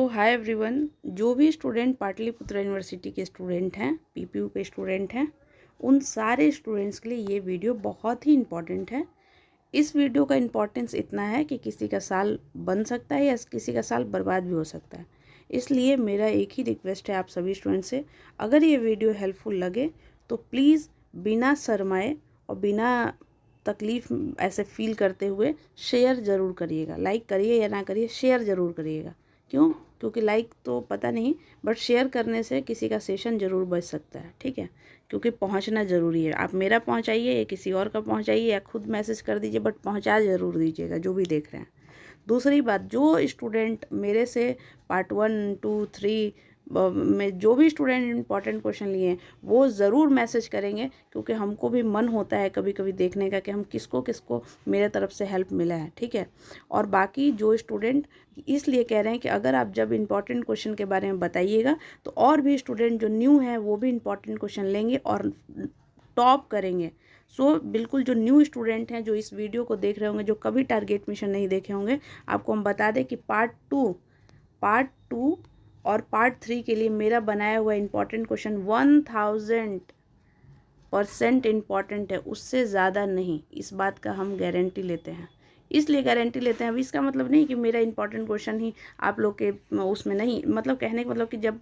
Hi everyone, जो भी student Pataliputra university के स्टूडेंट हैं, पीपीयू के स्टूडेंट हैं, उन सारे स्टूडेंट्स के लिए ये वीडियो बहुत ही इम्पॉर्टेंट है। इस वीडियो का इम्पोर्टेंस इतना है कि किसी का साल बन सकता है या किसी का साल बर्बाद भी हो सकता है। इसलिए मेरा एक ही रिक्वेस्ट है आप सभी स्टूडेंट से, अगर ये वीडियो हेल्पफुल लगे तो प्लीज़ बिना शर्माए और बिना तकलीफ़ ऐसे फील करते हुए शेयर ज़रूर करिएगा। लाइक करिए या ना करिए, शेयर ज़रूर करिएगा। क्यों? क्योंकि लाइक तो पता नहीं, बट शेयर करने से किसी का सेशन ज़रूर बच सकता है। ठीक है, क्योंकि पहुंचना ज़रूरी है। आप मेरा पहुंचाइए या किसी और का पहुंचाइए या खुद मैसेज कर दीजिए, बट पहुंचा ज़रूर दीजिएगा जो भी देख रहे हैं। दूसरी बात, जो स्टूडेंट मेरे से पार्ट 1, 2, 3 में जो भी स्टूडेंट इंपॉर्टेंट क्वेश्चन लिए हैं वो ज़रूर मैसेज करेंगे, क्योंकि हमको भी मन होता है कभी कभी देखने का कि हम किसको किसको मेरे तरफ से हेल्प मिला है। ठीक है, और बाकी जो स्टूडेंट इसलिए कह रहे हैं कि अगर आप जब इंपॉर्टेंट क्वेश्चन के बारे में बताइएगा तो और भी स्टूडेंट जो न्यू हैं वो भी इंपॉर्टेंट क्वेश्चन लेंगे और टॉप करेंगे। बिल्कुल जो न्यू स्टूडेंट हैं, जो इस वीडियो को देख रहे होंगे, जो कभी टारगेट मिशन नहीं देखे होंगे, आपको हम बता दें कि पार्ट टू और पार्ट 3 के लिए मेरा बनाया हुआ इंपॉर्टेंट क्वेश्चन 1000% इम्पॉर्टेंट है, उससे ज़्यादा नहीं। इस बात का हम गारंटी लेते हैं। इसलिए गारंटी लेते हैं, अभी इसका मतलब नहीं कि मेरा इंपॉर्टेंट क्वेश्चन ही आप लोग के उसमें नहीं, मतलब कहने का मतलब कि जब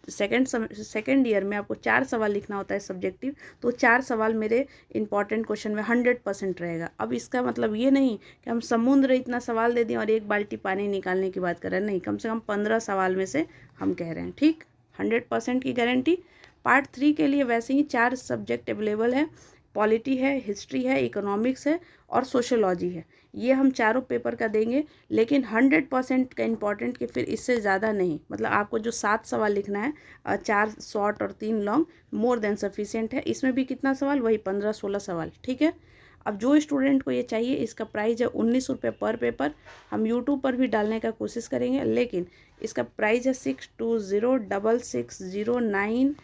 सेकेंड ईयर में आपको 4 सवाल लिखना होता है सब्जेक्टिव, तो 4 सवाल मेरे इंपॉर्टेंट क्वेश्चन में 100% रहेगा। अब इसका मतलब ये नहीं कि हम समुद्र इतना सवाल दे दें और एक बाल्टी पानी निकालने की बात कर रहे हैं, नहीं, कम से कम 15 सवाल में से हम कह रहे हैं। ठीक, 100% की गारंटी। पार्ट 3 के लिए वैसे ही 4 सब्जेक्ट अवेलेबल है, पॉलिटी है, हिस्ट्री है, इकोनॉमिक्स है और सोशोलॉजी है। ये हम चारों पेपर का देंगे, लेकिन 100% का इम्पॉर्टेंट कि फिर इससे ज़्यादा नहीं। मतलब आपको जो 7 सवाल लिखना है, 4 शॉर्ट और 3 लॉन्ग, मोर देन सफिशिएंट है। इसमें भी कितना सवाल, वही 15-16 सवाल। ठीक है, अब जो स्टूडेंट को ये चाहिए, इसका प्राइस है 19 रुपये पर पेपर। हम यूट्यूब पर भी डालने का कोशिश करेंगे, लेकिन इसका प्राइस है 6206609855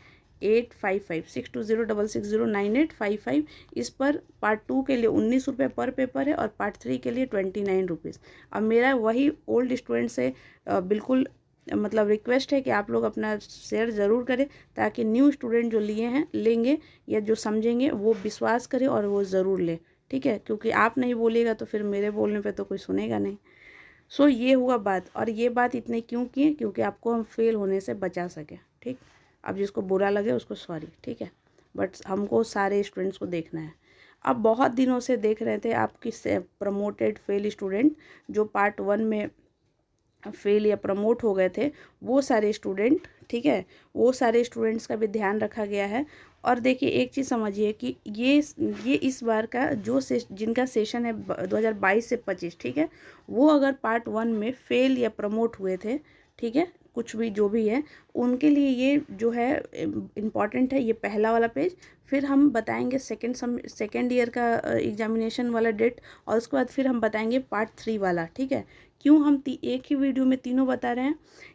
6206609855। इस पर पार्ट 2 के लिए 19 रुपये पर पेपर है और पार्ट 3 के लिए 29 रुपीज़। अब मेरा वही ओल्ड स्टूडेंट से बिल्कुल मतलब रिक्वेस्ट है कि आप लोग अपना शेयर ज़रूर करें, ताकि न्यू स्टूडेंट जो लिए हैं लेंगे या जो समझेंगे वो विश्वास करें और वो ज़रूर लें। ठीक है, क्योंकि आप नहीं बोलिएगा तो फिर मेरे बोलने पे तो कोई सुनेगा नहीं। ये हुआ बात, और ये बात इतने क्यों किए, क्योंकि आपको हम फेल होने से बचा सके। ठीक, अब जिसको बुरा लगे उसको सॉरी। ठीक है, बट हमको सारे स्टूडेंट्स को देखना है। अब बहुत दिनों से देख रहे थे आपकी प्रमोटेड फेल स्टूडेंट, जो पार्ट 1 में फेल या प्रमोट हो गए थे, वो सारे स्टूडेंट। ठीक है, वो सारे स्टूडेंट्स का भी ध्यान रखा गया है। और देखिए एक चीज़ समझिए कि ये इस बार का जो जिनका सेशन है 2022 से 25, ठीक है, वो अगर पार्ट 1 में फेल या प्रमोट हुए थे, ठीक है, कुछ भी जो भी है, उनके लिए ये जो है इम्पॉर्टेंट है, ये पहला वाला पेज। फिर हम बताएंगे सेकेंड ईयर का एग्जामिनेशन वाला डेट, और उसके बाद फिर हम बताएंगे पार्ट 3 वाला। ठीक है, क्यों हम एक ही वीडियो में तीनों बता रहे हैं,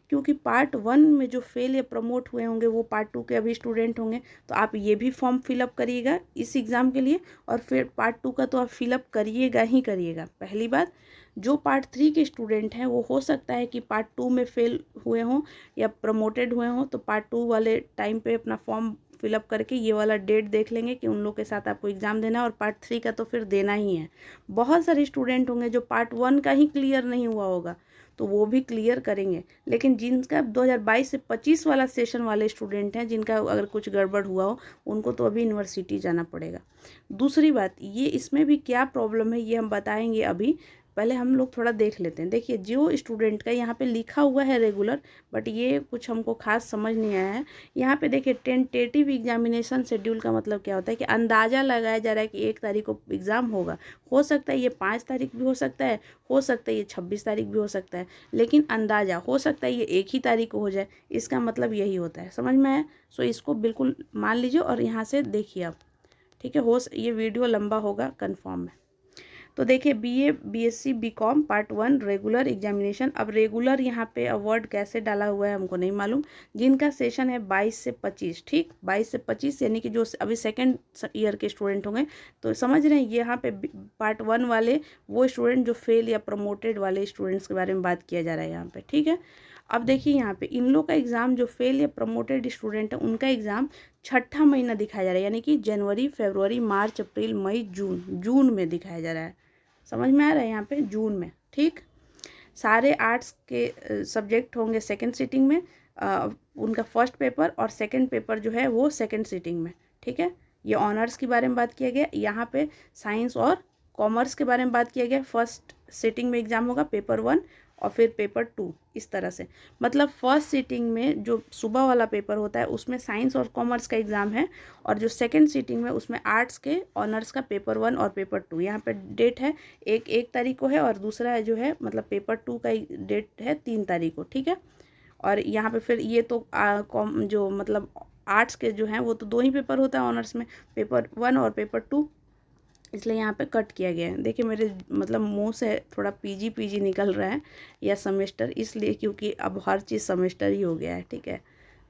क्योंकि पार्ट 1 में जो फेल या प्रमोट हुए होंगे वो पार्ट 2 के अभी स्टूडेंट होंगे, तो आप ये भी फॉर्म फिलअप करिएगा इस एग्ज़ाम के लिए, और फिर पार्ट 2 का तो आप फिलअप करिएगा ही करिएगा। पहली बात, जो पार्ट 3 के स्टूडेंट हैं वो हो सकता है कि पार्ट 2 में फेल हुए हों या प्रमोटेड हुए हों, तो पार्ट 2 वाले टाइम पे अपना फॉर्म फिलअप करके ये वाला डेट देख लेंगे कि उन लोग के साथ आपको एग्ज़ाम देना है, और पार्ट 3 का तो फिर देना ही है। बहुत सारे स्टूडेंट होंगे जो पार्ट 1 का ही क्लियर नहीं हुआ होगा, तो वो भी क्लियर करेंगे। लेकिन जिनका 2022 से 25 वाला सेशन वाले स्टूडेंट हैं, जिनका अगर कुछ गड़बड़ हुआ हो, उनको तो अभी यूनिवर्सिटी जाना पड़ेगा। दूसरी बात, ये इसमें भी क्या प्रॉब्लम है ये हम बताएंगे अभी। पहले हम लोग थोड़ा देख लेते हैं। देखिए, जो स्टूडेंट का यहाँ पे लिखा हुआ है रेगुलर, बट ये कुछ हमको खास समझ नहीं आया है। यहाँ पे देखिए, टेंटेटिव एग्जामिनेशन शेड्यूल का मतलब क्या होता है कि अंदाज़ा लगाया जा रहा है कि 1 तारीख को एग्ज़ाम होगा। हो सकता है ये 5 तारीख भी हो सकता है, हो सकता है ये 26 तारीख भी हो सकता है, लेकिन अंदाज़ा हो सकता है ये 1 ही तारीख को हो जाए। इसका मतलब यही होता है, समझ में आया? इसको बिल्कुल मान लीजिए और यहाँ से देखिए आप। ठीक है, ये वीडियो लंबा होगा कन्फर्म है। तो देखिए BA, BSc, BCom part 1 regular examination. अब रेगुलर यहाँ पे अवर्ड कैसे डाला हुआ है हमको नहीं मालूम। जिनका सेशन है 22 से 25, ठीक 22 से 25 यानी कि जो अभी सेकेंड ईयर के स्टूडेंट होंगे, तो समझ रहे हैं यहाँ पे पार्ट 1 वाले वो स्टूडेंट जो फेल या प्रमोटेड वाले स्टूडेंट्स के बारे में बात किया जा रहा है यहाँ पे, ठीक है। अब देखिए यहाँ पे इन लोग का एग्ज़ाम जो फेल या प्रमोटेड स्टूडेंट है उनका एग्ज़ाम छठा महीना दिखाया जा रहा है, यानी कि जनवरी, फरवरी, मार्च, अप्रैल, मई, जून में दिखाया जा रहा है। समझ में आ रहा है यहाँ पे जून में, ठीक। सारे आर्ट्स के सब्जेक्ट होंगे सेकंड सिटिंग में, उनका फर्स्ट पेपर और सेकंड पेपर जो है वो सेकंड सिटिंग में, ठीक है। ये ऑनर्स के बारे में बात किया गया। यहाँ पे साइंस और कॉमर्स के बारे में बात किया गया। फर्स्ट सिटिंग में एग्ज़ाम होगा पेपर 1 और फिर पेपर 2, इस तरह से। मतलब फर्स्ट सिटिंग में जो सुबह वाला पेपर होता है उसमें साइंस और कॉमर्स का एग्ज़ाम है, और जो सेकंड सिटिंग में उसमें आर्ट्स के ऑनर्स का पेपर 1 और पेपर 2। यहाँ पे डेट है एक तारीख को है, और दूसरा जो है मतलब पेपर 2 का डेट है 3 तारीख को, ठीक है। और यहाँ पे फिर ये तो जो मतलब आर्ट्स के जो हैं वो तो 2 ही पेपर होता है ऑनर्स में, पेपर 1 और पेपर 2, इसलिए यहाँ पे कट किया गया है। देखिए मेरे मतलब मुंह से थोड़ा पीजी पीजी निकल रहा है या सेमेस्टर, इसलिए क्योंकि अब हर चीज़ सेमेस्टर ही हो गया है, ठीक है,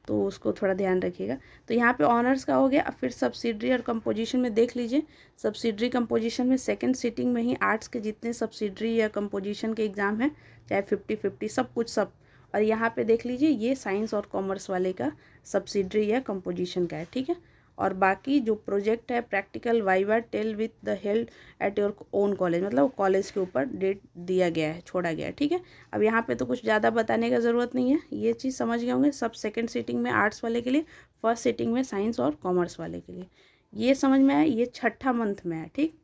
तो उसको थोड़ा ध्यान रखिएगा। तो यहाँ पे ऑनर्स का हो गया। अब फिर सब्सिडरी और कंपोजिशन में देख लीजिए। सब्सिडरी कंपोजिशन में सेकंड सिटिंग में ही आर्ट्स के जितने सब्सिडरी या कंपोजिशन के एग्ज़ाम हैं, चाहे 50-50 सब कुछ सब। और यहाँ पे देख लीजिए ये साइंस और कॉमर्स वाले का सब्सिडरी या कंपोजिशन का है, ठीक है। और बाकी जो प्रोजेक्ट है practical viva tell with the held at your own college, मतलब कॉलेज के ऊपर डेट दिया गया है, छोड़ा गया है, ठीक है। अब यहाँ पे तो कुछ ज़्यादा बताने का ज़रूरत नहीं है, ये चीज़ समझ गए होंगे। सब सेकंड सिटिंग में आर्ट्स वाले के लिए, फर्स्ट सिटिंग में साइंस और कॉमर्स वाले के लिए, ये समझ में आया। ये छठा मंथ में है, ठीक।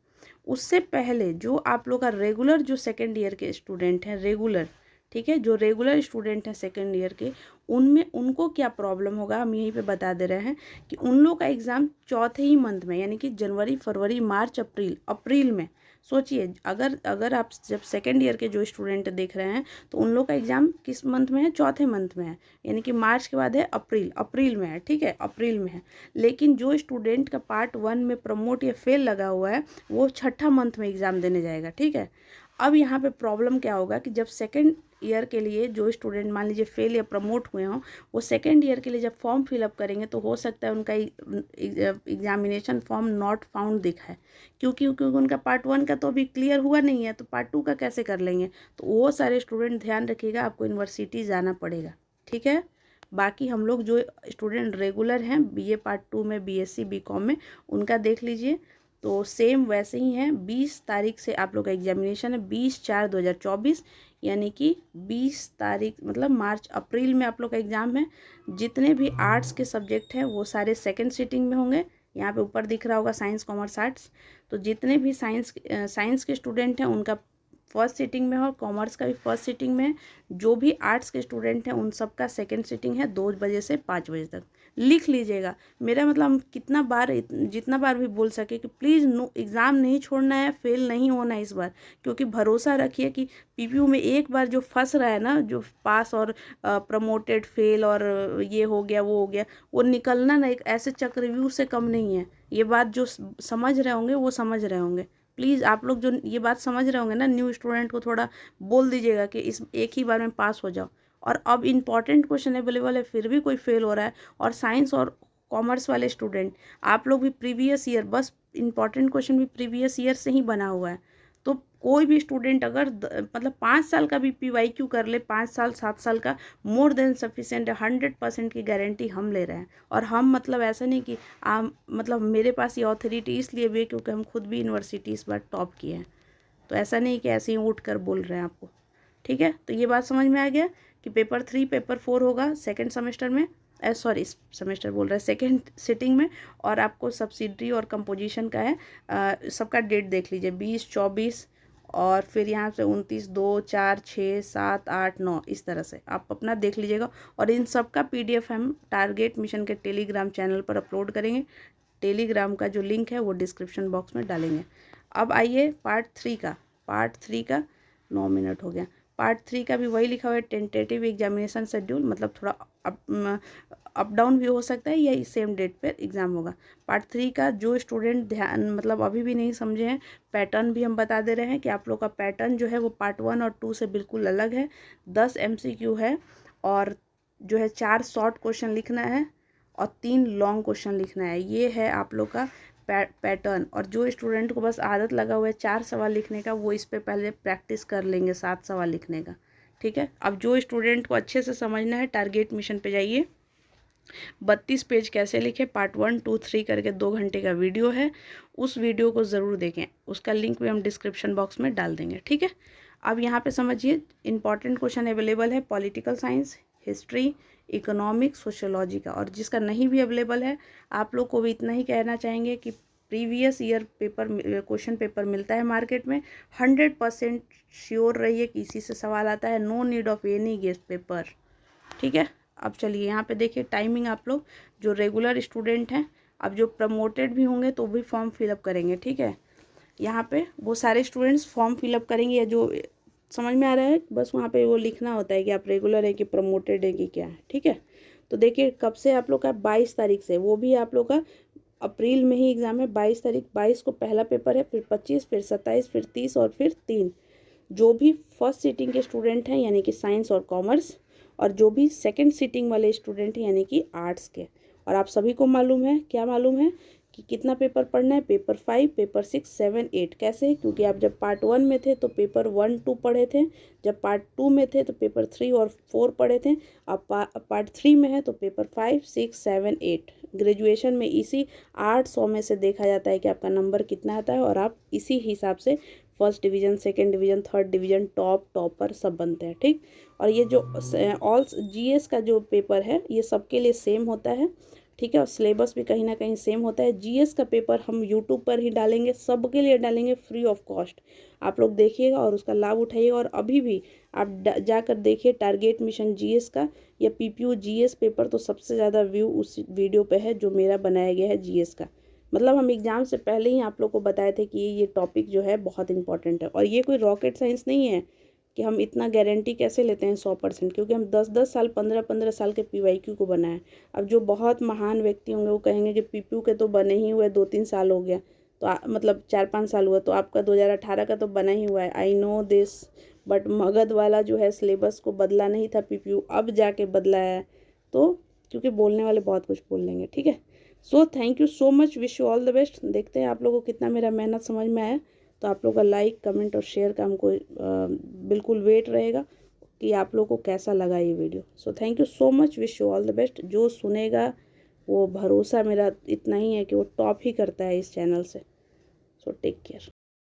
उससे पहले जो आप लोग का रेगुलर जो सेकेंड ईयर के स्टूडेंट हैं, रेगुलर, ठीक है, जो रेगुलर स्टूडेंट हैं सेकेंड ईयर के, उनमें उनको क्या प्रॉब्लम होगा हम यहीं पे बता दे रहे हैं कि उन लोग का एग्ज़ाम चौथे ही मंथ में, यानी कि जनवरी, फरवरी, मार्च, अप्रैल में। सोचिए अगर आप जब सेकेंड ईयर के जो स्टूडेंट देख रहे हैं तो उन लोग का एग्ज़ाम किस मंथ में है, चौथे मंथ में है, यानी कि मार्च के बाद है अप्रैल में है, ठीक है, अप्रैल में है। लेकिन जो स्टूडेंट का पार्ट 1 में प्रमोट या फेल लगा हुआ है वो छठा मंथ में एग्ज़ाम देने जाएगा, ठीक है। अब यहाँ पे प्रॉब्लम क्या होगा कि जब सेकेंड ईयर के लिए जो स्टूडेंट मान लीजिए फेल या प्रमोट हुए हों, वो सेकेंड ईयर के लिए जब फॉर्म फिलअप करेंगे तो हो सकता है उनका एग्जामिनेशन फॉर्म नॉट फाउंड दिखा है, क्योंकि उनका पार्ट 1 का तो अभी क्लियर हुआ नहीं है, तो पार्ट 2 का कैसे कर लेंगे। तो वो सारे स्टूडेंट ध्यान रखिएगा, आपको यूनिवर्सिटी जाना पड़ेगा, ठीक है। बाकी हम लोग जो स्टूडेंट रेगुलर हैं बीए पार्ट 2 में, बीएससी बीकॉम में, उनका देख लीजिए तो सेम वैसे ही है। 20 तारीख से आप लोग का एग्जामिनेशन है, 20/4/2024, यानी कि 20 तारीख मतलब मार्च अप्रैल में आप लोग का एग्ज़ाम है। जितने भी आर्ट्स के सब्जेक्ट हैं वो सारे सेकंड सिटिंग में होंगे। यहाँ पे ऊपर दिख रहा होगा साइंस कॉमर्स आर्ट्स, तो जितने भी साइंस के स्टूडेंट हैं उनका फर्स्ट सिटिंग में है, और कॉमर्स का भी फर्स्ट सिटिंग में है। जो भी आर्ट्स के स्टूडेंट हैं उन सब का सेकेंड सिटिंग है 2 बजे से 5 बजे तक। लिख लीजिएगा, मेरा मतलब हम जितना बार भी बोल सके कि प्लीज़ नो एग्ज़ाम नहीं छोड़ना है, फेल नहीं होना है इस बार, क्योंकि भरोसा रखिए कि पीपीयू में एक बार जो फंस रहा है ना, जो पास और प्रमोटेड फेल और ये हो गया वो हो गया, वो निकलना ना एक ऐसे चक्रव्यूह से कम नहीं है। ये बात जो समझ रहे होंगे वो समझ रहे होंगे। प्लीज़ आप लोग जो ये बात समझ रहे होंगे ना, न्यू स्टूडेंट को थोड़ा बोल दीजिएगा कि इस एक ही बार में पास हो जाओ। और अब इम्पॉर्टेंट क्वेश्चन अवेलेबल है फिर भी कोई फेल हो रहा है, और साइंस और कॉमर्स वाले स्टूडेंट आप लोग भी प्रीवियस ईयर, बस इम्पॉर्टेंट क्वेश्चन भी प्रीवियस ईयर से ही बना हुआ है। तो कोई भी स्टूडेंट अगर मतलब 5 साल का भी PYQ कर ले, 5 साल 7 साल का, मोर देन सफिशेंट है। 100% की गारंटी हम ले रहे हैं। और हम मतलब ऐसा नहीं कि मतलब मेरे पास ये ऑथोरिटी इसलिए भी है क्योंकि हम खुद भी यूनिवर्सिटी इस बार टॉप किए हैं, तो ऐसा नहीं कि ऐसे ही उठ कर बोल रहे हैं आपको, ठीक है। तो ये बात समझ में आ गया कि पेपर 3 पेपर 4 होगा सेकेंड सेमेस्टर में, सॉरी सेमेस्टर बोल रहे हैं, सेकेंड सिटिंग में। और आपको सब्सिडरी और कंपोजिशन का है, सबका डेट देख लीजिए 20, 24 और फिर यहाँ से 29, 2, 4, 6, 7, 8, 9, इस तरह से आप अपना देख लीजिएगा। और इन सब का PDF हम टारगेट मिशन के टेलीग्राम चैनल पर अपलोड करेंगे। टेलीग्राम का जो लिंक है वो डिस्क्रिप्शन बॉक्स में डालेंगे। अब आइए पार्ट 3 का 9 मिनट हो गया। पार्ट 3 का भी वही लिखा हुआ है, टेंटेटिव एग्जामिनेशन शेड्यूल, मतलब थोड़ा अप डाउन भी हो सकता है या सेम डेट पर एग्ज़ाम होगा। पार्ट 3 का जो स्टूडेंट ध्यान मतलब अभी भी नहीं समझे हैं, पैटर्न भी हम बता दे रहे हैं कि आप लोग का पैटर्न जो है वो पार्ट 1 और 2 से बिल्कुल अलग है। 10 MCQ है और जो है 4 शॉर्ट क्वेश्चन लिखना है और 3 लॉन्ग क्वेश्चन लिखना है। ये है आप लोग का पैटर्न। और जो स्टूडेंट को बस आदत लगा हुआ है 4 सवाल लिखने का, वो इस पे पहले प्रैक्टिस कर लेंगे 7 सवाल लिखने का, ठीक है। अब जो स्टूडेंट को अच्छे से समझना है, टारगेट मिशन पे जाइए। 32 पेज कैसे लिखे, पार्ट 1, 2, 3 करके 2 घंटे का वीडियो है, उस वीडियो को ज़रूर देखें। उसका लिंक भी हम डिस्क्रिप्शन बॉक्स में डाल देंगे, ठीक है। अब यहाँ पे समझिए, इंपॉर्टेंट क्वेश्चन अवेलेबल है political science, history, economics, sociology का। और जिसका नहीं भी अवेलेबल है, आप लोग को भी इतना ही कहना चाहेंगे कि previous year paper question paper मिलता है मार्केट में, 100% श्योर रहिए कि इसी से सवाल आता है। No need of any guest paper, ठीक है। अब चलिए यहाँ पे देखिए टाइमिंग। आप लोग जो रेगुलर स्टूडेंट हैं, अब जो प्रमोटेड भी होंगे तो भी फॉर्म फिलअप करेंगे, ठीक है। यहाँ पे वो सारे स्टूडेंट्स फॉर्म फिलअप करेंगे, या जो समझ में आ रहा है बस वहाँ पे वो लिखना होता है कि आप रेगुलर है कि प्रमोटेड है कि क्या है, ठीक है। तो देखिए कब से आप लोग का, 22 तारीख से, वो भी आप लोग का अप्रैल में ही एग्ज़ाम है। 22 तारीख, 22 को पहला पेपर है, फिर 25, फिर 27, फिर 30 और फिर 3। जो भी फर्स्ट सीटिंग के स्टूडेंट हैं यानी कि साइंस और कॉमर्स, और जो भी सेकंड सीटिंग वाले स्टूडेंट हैं यानी कि आर्ट्स के। और आप सभी को मालूम है, क्या मालूम है कि कितना पेपर पढ़ना है, पेपर 5, पेपर 6, 7, 8। कैसे? क्योंकि आप जब पार्ट 1 में थे तो पेपर 1, 2 पढ़े थे, जब पार्ट 2 में थे तो पेपर 3 और 4 पढ़े थे, अब पार्ट 3 में है तो पेपर 5, 6, 7, 8। ग्रेजुएशन में इसी 800 में से देखा जाता है कि आपका नंबर कितना आता है, और आप इसी हिसाब से first division, second division, third division, topper सब बनते हैं, ठीक। और ये जो ऑल जीएस का जो पेपर है ये सबके लिए सेम होता है, ठीक है। और सिलेबस भी कहीं ना कहीं सेम होता है। जीएस का पेपर हम यूट्यूब पर ही डालेंगे, सबके लिए डालेंगे फ्री ऑफ कॉस्ट। आप लोग देखिएगा और उसका लाभ उठाइएगा। और अभी भी आप जाकर देखिए टारगेट मिशन जीएस का या पीपीयू जीएस पेपर, तो सबसे ज़्यादा व्यू उस वीडियो पे है जो मेरा बनाया गया है जीएस का। मतलब हम एग्ज़ाम से पहले ही आप लोग को बताए थे कि ये टॉपिक जो है बहुत इंपॉर्टेंट है। और ये कोई रॉकेट साइंस नहीं है कि हम इतना गारंटी कैसे लेते हैं 100%, क्योंकि हम 10-10 साल, 15-15 साल के पीवाईक्यू को बनाए। अब जो बहुत महान व्यक्ति होंगे वो कहेंगे कि पीपीयू के तो बने ही हुए 2-3 साल हो गया, तो मतलब 4-5 साल हुआ, तो आपका 2018 का तो बना ही हुआ है। I know this, but Magadh वाला जो है सिलेबस को बदला नहीं था पीपीयू, अब जाके बदला है। तो क्योंकि बोलने वाले बहुत कुछ बोल लेंगे, ठीक है। So thank you so much, wish you all the best. देखते हैं आप लोगों को कितना मेरा मेहनत समझ में आया। तो आप लोग का लाइक, कमेंट और शेयर का हमको बिल्कुल वेट रहेगा कि आप लोगों को कैसा लगा ये video. So thank you so much, wish you all the best. जो सुनेगा, वो भरोसा मेरा इतना ही है कि वो टॉप ही करता है इस चैनल से। So take care.